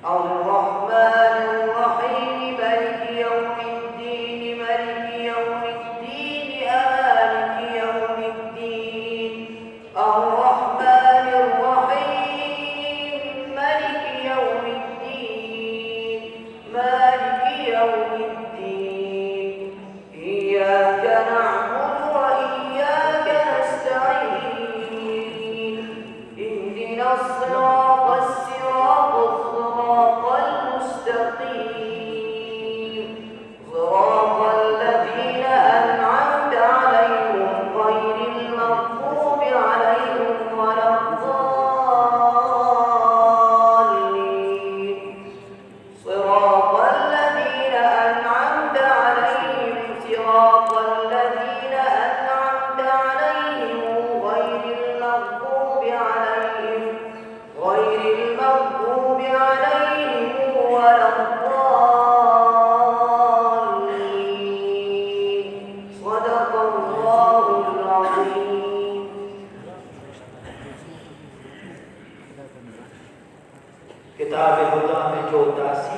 الرحمن الرحيم مالك يوم الدين مالك يوم الدين مالك يوم الدين الرحمن الرحيم مالك يوم الدين مالك يوم الدين إياك نعبد وإياك نستعين اهدنا الصراط المستقيم صراط الذين أنعمت عليهم غير المغضوب عليهم ولا الضالين صراط الذين أنعمت عليهم صراط الذين أنعمت عليهم غير المغضوب عليهم ولا الضالين صدق الله العظيم. किताब खुदा में जो उदासी